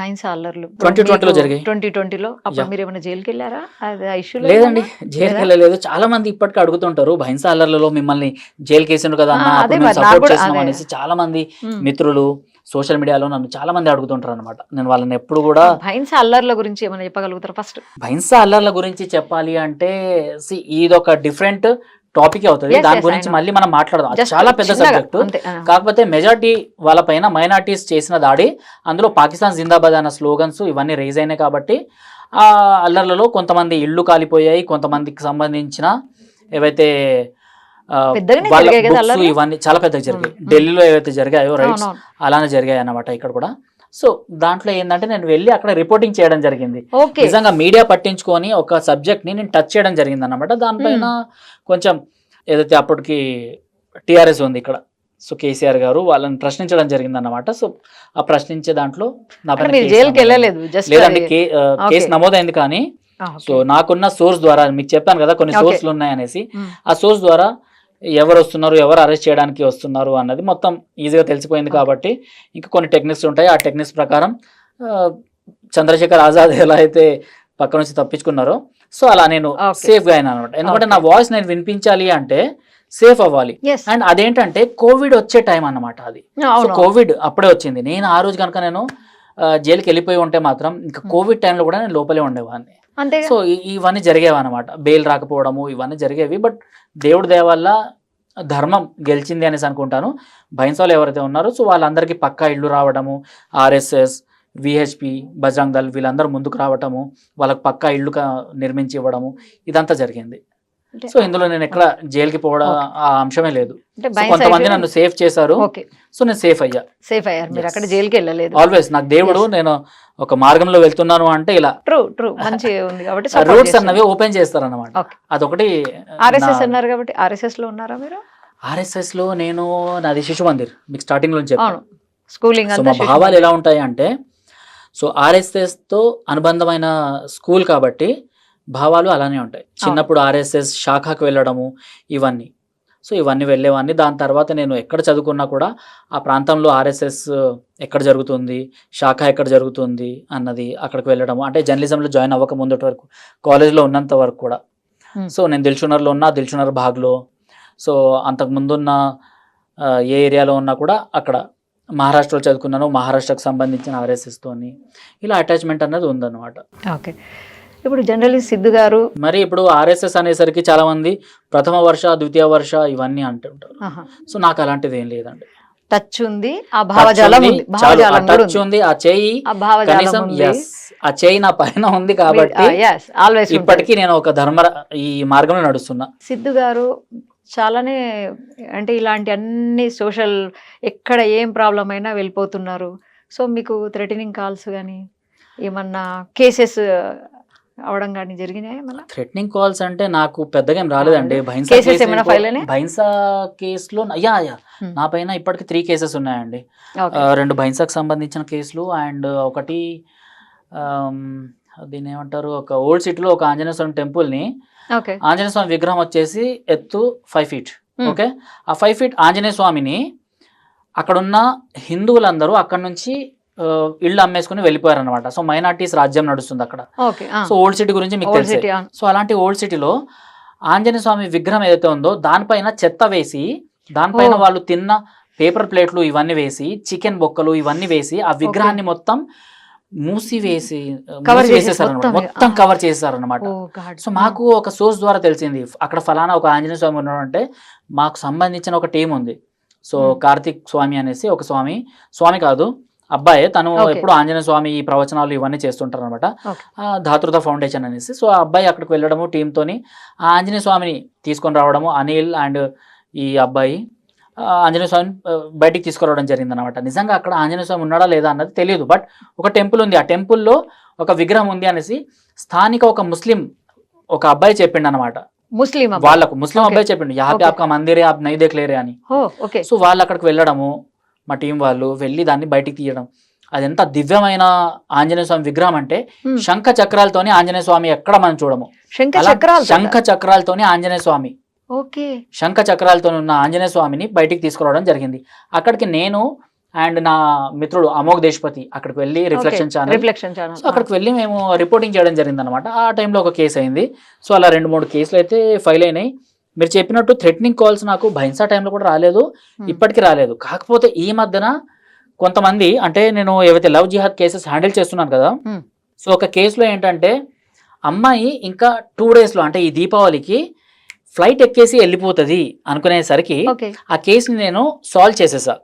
భైన్స్ అల్లర్లు 2020లో జరిగాయి. 2020లో అప్పుడు Yeah. మీరు ఏమైనా జైలుకి వెళ్ళారా? అది ఇష్యూ లేదండి, జైలుకి వెళ్ళలేదు. చాలా మంది ఇప్పటికీ అడుగుతుంటారు, భైన్స్ అల్లర్లలో మిమ్మల్ని జైలుకి వేసిండు కదా అన్న, అదే అప్పుడు మేము మరి నాకు సపోర్ట్ కూడా చేసినాం అదే. అనేసి చాలా మంది మిత్రులు సోషల్ మీడియాలో నన్ను చాలా మంది అడుగుతుంటారు అనమాట. నేను వాళ్ళని ఎప్పుడు కూడా భైన్స్ అల్లర్ల గురించి ఏమైనా చెప్పగలుగుతారా ఫస్ట్? భైన్స్ అల్లర్ల గురించి చెప్పాలి అంటే ఇది ఒక డిఫరెంట్ టాపిక్ అవుతుంది. Yes, దాని yes, I గురించి know. మళ్ళీ మనం మాట్లాడదాం, అది Just చాలా పెద్ద చిన్నగా, సబ్జెక్టు. అంతే. కాకపోతే మెజార్టీ వాళ్ళపైన మైనార్టీస్ చేసిన దాడి, అందులో పాకిస్తాన్ జిందాబాద్ అన్న స్లోగన్స్ ఇవన్నీ రేజ్ అయినాయి కాబట్టి ఆ అల్లర్లలో కొంతమంది ఇళ్ళు కాలిపోయాయి, కొంతమందికి సంబంధించిన ఏవైతే పెద్దగానే వాళ్ళ జరిగాయి కదా బుక్స్ అల్లర్లు? ఇవన్నీ చాలా పెద్దగా జరిగాయి. Mm. ఢిల్లీలో ఏవైతే జరిగాయో రైట్స్ అవునవును. అలానే జరిగాయి అన్నమాట ఇక్కడ కూడా. సో దాంట్లో ఏంటంటే నేను వెళ్ళి అక్కడ రిపోర్టింగ్ చేయడం జరిగింది. ఓకే. నిజంగా మీడియా పట్టించుకొని ఒక సబ్జెక్ట్ ని నేను టచ్ చేయడం జరిగింది అన్నమాట. దానిపైన కొంచెం ఏదైతే అప్పటికి టిఆర్ఎస్ ఉంది ఇక్కడ, సో కేసీఆర్ గారు వాళ్ళని ప్రశ్నించడం జరిగింది అన్నమాట. సో ఆ ప్రశ్నించే దాంట్లో నా పైన మీరు కేసు జైలుకి నమోదైంది. వెళ్ళలేదు, జస్ట్ లేదండి, కేసు నమోదైంది. కానీ సో నాకున్న సోర్స్ ద్వారా, మీకు చెప్పాను కదా కొన్ని Okay. సోర్స్లు ఉన్నాయనేసి, ఆ సోర్స్ ద్వారా ఎవరు వస్తున్నారు, ఎవరు అరెస్ట్ చేయడానికి వస్తున్నారు అన్నది మొత్తం ఈజీగా తెలిసిపోయింది. కాబట్టి ఇంకా కొన్ని టెక్నిక్స్ ఉంటాయి, ఆ టెక్నిక్స్ ప్రకారం చంద్రశేఖర్ ఆజాద్ ఎలా అయితే పక్క నుంచి తప్పించుకున్నారో, సో అలా నేను సేఫ్ గా అయినా అనమాట. ఎందుకంటే నా వాయిస్ నేను వినిపించాలి అంటే సేఫ్ అవ్వాలి. అండ్ అదేంటంటే కోవిడ్ వచ్చే టైం అన్నమాట అది. సో కోవిడ్ అప్పుడే వచ్చింది. నేను ఆ రోజు కనుక నేను జైలుకి వెళ్ళిపోయి ఉంటే మాత్రం ఇంకా కోవిడ్ టైంలో కూడా నేను లోపలే ఉండేవాడిని. సో ఇవన్నీ జరిగేవి అనమాట, బెయిల్ రాకపోవడము ఇవన్నీ జరిగేవి. బట్ దేవుడి దయ వల్ల ధర్మం గెలిచింది అనేసి అనుకుంటాను. భైన్స్ వాళ్ళు ఎవరైతే ఉన్నారో సో వాళ్ళందరికీ పక్కా ఇళ్ళు రావడము, ఆర్ఎస్ఎస్, విహెచ్పి, బజరంగ్ దళ్ వీళ్ళందరూ ముందుకు రావటము, వాళ్ళకి పక్కా ఇళ్ళు నిర్మించి ఇవ్వడము, ఇదంతా జరిగింది. సో ఇందులో నేను ఎక్కడ జైలుకి పోవడం ఆ అంశమే లేదు. కొంతమంది నన్ను సేఫ్ చేశారు, సో నేను సేఫ్ అయ్యా. సేఫ్ అయ్యారు మీరు, అక్కడ జైలుకి వెళ్ళలేదు. ఆల్వేస్ నాకు దేవుడు, నేను ఒక మార్గంలో వెళ్తున్నాను అంటే ఇలా ట్రూ మంచి ఉంది కాబట్టి రూట్స్ అన్నవి ఓపెన్ చేస్తారు అన్నమాట. అదొకటి. ఆర్ఎస్ఎస్ అన్నారు కాబట్టి ఆర్ఎస్ఎస్ లో ఉన్నారా మీరు? ఆర్ఎస్ఎస్ లో నేను, నాది శిశు మందిర్, మీకు స్టార్టింగ్ లో చెప్పాను. స్కూలింగ్ సో మా భావాలు ఎలా ఉంటాయి అంటే, సో ఆర్ఎస్ఎస్ తో అనుబంధమైన స్కూల్ కాబట్టి భావాలు అలానే ఉంటాయి. చిన్నప్పుడు ఆర్ఎస్ఎస్ శాఖకు వెళ్ళడము ఇవన్నీ, సో ఇవన్నీ వెళ్ళేవాడిని. దాని తర్వాత నేను ఎక్కడ చదువుకున్నా కూడా ఆ ప్రాంతంలో ఆర్ఎస్ఎస్ ఎక్కడ జరుగుతుంది, శాఖ ఎక్కడ జరుగుతుంది అన్నది అక్కడికి వెళ్ళడము. అంటే జర్నలిజంలో జాయిన్ అవ్వక ముందటి వరకు, కాలేజ్లో ఉన్నంత వరకు కూడా. సో నేను దిల్షునర్లో ఉన్నా, దిల్షునర్ భాగ్లో, సో అంతకుముందున్న ఏ ఏరియాలో ఉన్నా కూడా అక్కడ మహారాష్ట్రలో చదువుకున్నాను, మహారాష్ట్రకు సంబంధించిన ఆర్ఎస్ఎస్తోని ఇలా అటాచ్మెంట్ అన్నది ఉందన్నమాట. ఓకే. ఇప్పుడు జర్నలిస్ట్ సిద్ధు గారు, మరి ఇప్పుడు ఆర్ఎస్ఎస్ అనేసరికి చాలా మంది ప్రథమ వర్ష, ద్వితీయ వర్ష ఇవన్నీ అంటుంటారు. సో నాకు అలాంటిది ఏం లేదండి. టచ్ ఉంది, ఆ భావజాలం ఉంది, టచ్ ఉంది, ఆ చేయి కనీసం ఆ చేయి నా పైన ఉంది కాబట్టి ఇప్పటికీ నేను ఒక ఈ మార్గంలో నడుస్తున్నా. సిద్ధు గారు చాలానే, అంటే ఇలాంటి అన్ని సోషల్ ఎక్కడ ఏం ప్రాబ్లం అయినా వెళ్ళిపోతున్నారు. సో మీకు థ్రెటనింగ్ కాల్స్ కానీ ఏమన్నా కేసెస్ అవడం కానీ జరిగినాయి? మన థ్రెటనింగ్ కాల్స్ అంటే నాకు పెద్దగా ఏం రాలేదండి. భైన్సా కేసులో నా పైన ఇప్పటికి 3 కేసెస్ ఉన్నాయండి. 2 భైన్సాకు సంబంధించిన కేసులు, అండ్ ఒకటి దీన్ని ఏమంటారు, ఒక ఓల్డ్ సిటీలో ఒక ఆంజనేయ స్వామి టెంపుల్ ని, ఆంజనేయ స్వామి విగ్రహం వచ్చేసి ఎత్తు 5 feet. ఓకే, ఆ 5 feet ఆంజనేయ స్వామిని అక్కడున్న హిందువులందరూ అక్కడ నుంచి ఇళ్ళు అమ్మేసుకుని వెళ్ళిపోయారు అనమాట. సో మైనార్టీస్ రాజ్యం నడుస్తుంది అక్కడ. సో ఓల్డ్ సిటీ గురించి మీకు తెలుసు. సో అలాంటి ఓల్డ్ సిటీలో ఆంజనేయ స్వామి విగ్రహం ఏదైతే ఉందో దానిపైన చెత్త వేసి, దానిపైన వాళ్ళు తిన్న పేపర్ ప్లేట్లు ఇవన్నీ వేసి, చికెన్ బొక్కలు ఇవన్నీ వేసి ఆ విగ్రహాన్ని మొత్తం వేసేసారు అనమాట, మొత్తం కవర్ చేసేసారు అనమాట. సో మాకు ఒక సోర్స్ ద్వారా తెలిసింది, అక్కడ ఫలానా ఒక ఆంజనేయ స్వామి ఉన్నాడు అంటే మాకు సంబంధించిన ఒక టీం ఉంది. సో కార్తిక్ స్వామి అనేసి ఒక స్వామి కాదు అబ్బాయి, తను ఎప్పుడు ఆంజనేయ స్వామి ఈ ప్రవచనాలు ఇవన్నీ చేస్తుంటారు అనమాట, ధాతృత ఫౌండేషన్ అనేసి. సో ఆ అబ్బాయి అక్కడికి వెళ్ళడము, టీంతోని ఆ ఆంజనేయ స్వామిని తీసుకొని రావడము, అనిల్ అండ్ ఈ అబ్బాయి ఆంజనేయ స్వామిని బయటికి తీసుకురావడం జరిగింది అనమాట. నిజంగా అక్కడ ఆంజనేయ స్వామి ఉన్నాడా లేదా అన్నది తెలియదు, బట్ ఒక టెంపుల్ ఉంది, ఆ టెంపుల్లో ఒక విగ్రహం ఉంది అనేసి స్థానిక ఒక ముస్లిం ఒక అబ్బాయి చెప్పిండు అనమాట. వాళ్ళకు ముస్లిం అబ్బాయి చెప్పిండు, యాపి ఆప్కా మందిరే ఆప్ నై దేఖ్లేరే అని. సో వాళ్ళు అక్కడికి వెళ్ళడము, మా టీం వాళ్ళు వెళ్ళి దాన్ని బయటికి తీయడం. అది ఎంత దివ్యమైన ఆంజనేయ స్వామి విగ్రహం అంటే శంఖ చక్రాలతోని ఆంజనేయ స్వామి ఎక్కడ మనం చూడము. శంఖ చక్రాలతోని ఆంజనేయ స్వామి, శంఖ చక్రాలతో ఉన్న ఆంజనేయ స్వామిని బయటికి తీసుకురావడం జరిగింది. అక్కడికి నేను అండ్ నా మిత్రుడు అమోఘ్ దేశ్పతి అక్కడికి వెళ్ళి రిఫ్లెక్షన్ ఛానల్ రిఫ్లెక్షన్ సో అక్కడికి వెళ్ళి మేము రిపోర్టింగ్ చేయడం జరిగింది అనమాట. ఆ టైంలో ఒక కేసు అయింది. సో అలా 2-3 కేసులు అయితే ఫైల్ అయినాయి. మీరు చెప్పినట్టు థ్రెటనింగ్ కాల్స్ నాకు భైన్సా టైంలో కూడా రాలేదు, ఇప్పటికీ రాలేదు. కాకపోతే ఈ మధ్యన కొంతమంది అంటే నేను ఏవైతే లవ్ జిహాద్ కేసెస్ హ్యాండిల్ చేస్తున్నాను కదా, సో ఒక కేసులో ఏంటంటే అమ్మాయి ఇంకా 2 daysలో అంటే ఈ దీపావళికి ఫ్లైట్ ఎక్కేసి వెళ్ళిపోతుంది అనుకునేసరికి ఆ కేసుని నేను సాల్వ్ చేసేసా.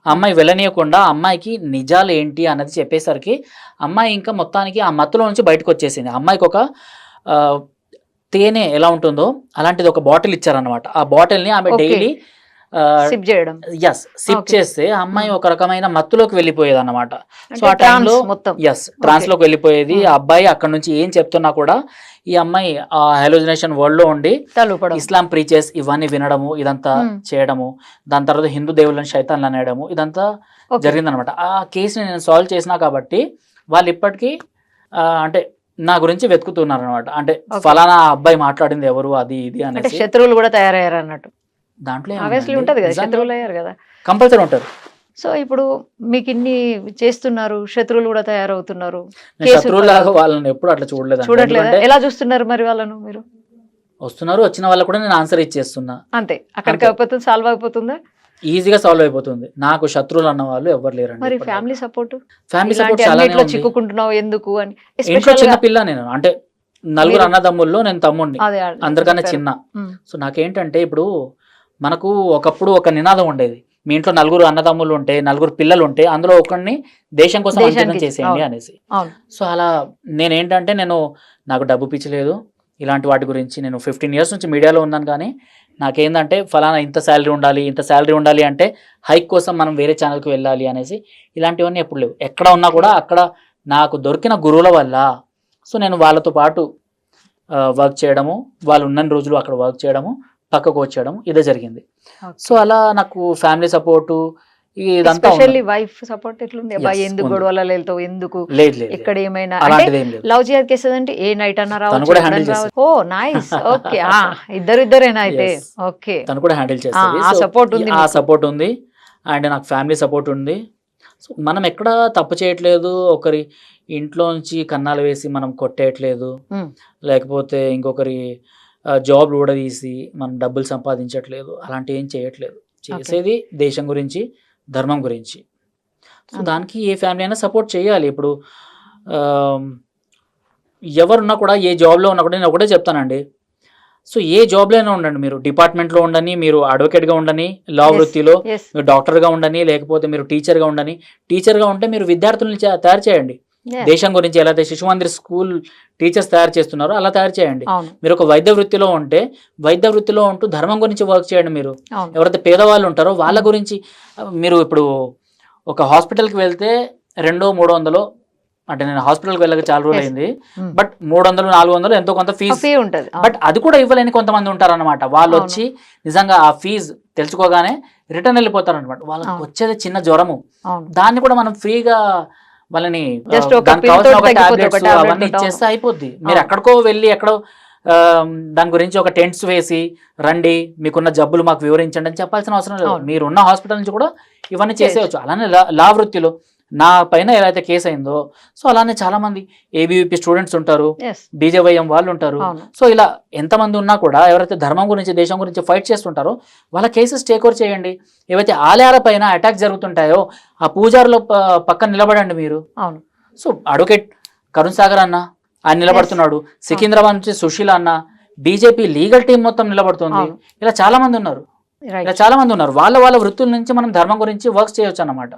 అమ్మాయి వెళ్ళనీయకుండా అమ్మాయికి నిజాలు ఏంటి అన్నది చెప్పేసరికి అమ్మాయి ఇంకా మొత్తానికి ఆ మత్తులో నుంచి బయటకు వచ్చేసింది. అమ్మాయికి ఒక తేనె ఎలా ఉంటుందో అలాంటిది ఒక బాటిల్ ఇచ్చారనమాట. ఆ బాటిల్ని ఆమె డైలీ సిప్ చేస్తే ఆ అమ్మాయి ఒక రకమైన మత్తులోకి వెళ్ళిపోయేది అనమాట. సో ఆ టైంలో ట్రాన్స్ లోకి వెళ్ళిపోయేది. ఆ అబ్బాయి అక్కడ నుంచి ఏం చెప్తున్నా కూడా ఈ అమ్మాయి ఆ హాలోజినేషన్ వరల్డ్ లో ఉండి ఇస్లాం ప్రీచెస్ ఇవన్నీ వినడము, ఇదంతా చేయడము, దాని తర్వాత హిందూ దేవుళ్ళని శైతాన్లు అనేయడము, ఇదంతా జరిగిందనమాట. ఆ కేసుని నేను సాల్వ్ చేసినా కాబట్టి వాళ్ళు ఇప్పటికీ అంటే నా గురించి వెతుకుతున్నారు అనమాట. అంటే ఫలానా అబ్బాయి మాట్లాడింది ఎవరు అది ఇది అంటే శత్రువులు కూడా తయారయ్యారు అన్నట్టు. దాంట్లో ఉంటది కదా, శత్రువులు అయ్యారు కదా, కంపల్సరీ ఉంటారు. సో ఇప్పుడు మీకు ఇన్ని చేస్తున్నారు, శత్రువులు కూడా తయారవుతున్నారు. శత్రువులాగా వాళ్ళని ఎప్పుడు అట్లా చూడట్లేదు. ఎలా చూస్తున్నారు మరి వాళ్ళను? మీరు వస్తున్నారు, వచ్చిన వాళ్ళకు కూడా నేను ఆన్సర్ ఇచ్చేస్తున్నా అంతే. అక్కడికి అయిపోతుంది, సాల్వ్ అయిపోతుందా? ఈజీగా సాల్వ్ అయిపోతుంది. నాకు శత్రువులు అన్న వాళ్ళు ఎవరు లేరు. మరి ఫ్యామిలీ సపోర్ట్ చాలా చిక్కుకుంటున్నావు ఎందుకు అని. ఇంట్లో చిన్న పిల్ల నేను, అంటే 4 అన్నదమ్ముల్లో నేను తమ్ముడిని, అందరికన్నా చిన్న. సో నాకేంటంటే ఇప్పుడు మనకు ఒకప్పుడు ఒక నినాదం ఉండేది, మీ ఇంట్లో 4 అన్నదమ్ములు ఉంటే 4 పిల్లలు ఉంటే అందులో ఒకరిని దేశం కోసం అంకితం చేసేయండి అనేసి. సో అలా నేనేంటంటే నాకు డబ్బు పిచ్చలేదు, ఇలాంటి వాటి గురించి నేను 15 years నుంచి మీడియాలో ఉన్నాను. కానీ నాకేందంటే ఫలానా ఇంత శాలరీ ఉండాలి అంటే హైక్ కోసం మనం వేరే ఛానల్కి వెళ్ళాలి అనేసి ఇలాంటివన్నీ ఎప్పుడు లేవు. ఎక్కడ ఉన్నా కూడా అక్కడ నాకు దొరికిన గురువుల వల్ల సో నేను వాళ్ళతో పాటు వర్క్ చేయడము, వాళ్ళు ఉన్న రోజులు అక్కడ వర్క్ చేయడము, పక్కకు వచ్చేయడం, ఇదే జరిగింది. సో అలా నాకు ఫ్యామిలీ సపోర్టు ఇదంతా. వైఫ్ సపోర్ట్ ఎట్లుంది? ఎందుకు గొడవలు వెళ్తావు, ఎందుకు ఇక్కడ ఏమైనా లవ్ జిహాద్ కేసెస్ అంటే ఏ నైట్ అన్నా రావచ్చు. ఓ నైస్, ఓకే. ఇద్దరేనా అయితే? ఓకే, తను కూడా హ్యాండిల్ చేస్తుంది. ఆ సపోర్ట్ ఉంది అండ్ నాకు ఫ్యామిలీ సపోర్ట్ ఉంది. సో మనం ఎక్కడ తప్పు చేయట్లేదు, ఒకరి ఇంట్లో నుంచి కన్నాలు వేసి మనం కొట్టేయట్లేదు, లేకపోతే ఇంకొకరి జాబ్లు కూడా తీసి మనం డబ్బులు సంపాదించట్లేదు, అలాంటివి ఏం చేయట్లేదు. చేసేది దేశం గురించి, ధర్మం గురించి. సో దానికి ఏ ఫ్యామిలీ అయినా సపోర్ట్ చేయాలి. ఇప్పుడు ఎవరున్నా కూడా, ఏ జాబ్లో ఉన్నా కూడా నేను ఒకటే చెప్తానండి, సో ఏ జాబ్లో అయినా ఉండండి, మీరు డిపార్ట్మెంట్లో ఉండని, మీరు అడ్వకేట్గా ఉండని, లా వృత్తిలో మీరు డాక్టర్గా ఉండని, లేకపోతే మీరు టీచర్గా ఉండని. టీచర్గా ఉంటే మీరు విద్యార్థుల్ని తయారు చేయండి దేశం గురించి. ఎలా అయితే శిశు మందిర్ స్కూల్ టీచర్స్ తయారు చేస్తున్నారో అలా తయారు చేయండి. మీరు ఒక వైద్య వృత్తిలో ఉంటే వైద్య వృత్తిలో ఉంటూ ధర్మం గురించి వర్క్ చేయండి. మీరు ఎవరైతే పేదవాళ్ళు ఉంటారో వాళ్ళ గురించి, మీరు ఇప్పుడు ఒక హాస్పిటల్కి వెళ్తే 200-300, అంటే నేను హాస్పిటల్కి వెళ్ళక చాలా రోజులు అయింది, బట్ 300-400 ఎంతో కొంత ఫీజు ఉంటుంది. బట్ అది కూడా ఇవ్వలేని కొంతమంది ఉంటారన్నమాట. వాళ్ళు వచ్చి నిజంగా ఆ ఫీజు తెలుసుకోగానే రిటర్న్ వెళ్ళిపోతారు అనమాట. వాళ్ళకి వచ్చేది చిన్న జ్వరము, దాన్ని కూడా మనం ఫ్రీగా వాళ్ళని అవన్నీ ఇచ్చేస్తే అయిపోద్ది. మీరు ఎక్కడికో వెళ్ళి ఎక్కడో దాని గురించి ఒక టెంట్స్ వేసి రండి, మీకున్న జబ్బులు మాకు వివరించండి అని చెప్పాల్సిన అవసరం లేదు. మీరున్న హాస్పిటల్ నుంచి కూడా ఇవన్నీ చేసేయచ్చు. అలానే లా వృత్తిలో నా పైన ఎలా అయితే కేసు అయిందో, సో అలానే చాలా మంది ఏబీవీపీ స్టూడెంట్స్ ఉంటారు, బీజేవైఎం వాళ్ళు ఉంటారు. సో ఇలా ఎంతమంది ఉన్నా కూడా ఎవరైతే ధర్మం గురించి, దేశం గురించి ఫైట్ చేస్తుంటారో వాళ్ళ కేసెస్ టేక్ ఓవర్ చేయండి. ఏవైతే ఆలయాల పైన అటాక్ జరుగుతుంటాయో ఆ పూజారుల పక్కన నిలబడండి మీరు. సో అడ్వకేట్ కరుణ్ సాగర్ అన్న ఆయన నిలబడుతున్నాడు, సికింద్రాబాద్ నుంచి సుశీల అన్న, బీజేపీ లీగల్ టీం మొత్తం నిలబడుతుంది. ఇలా చాలా మంది ఉన్నారు. వాళ్ళ వృత్తుల నుంచి మనం ధర్మం గురించి వర్క్ చేయొచ్చు అన్నమాట.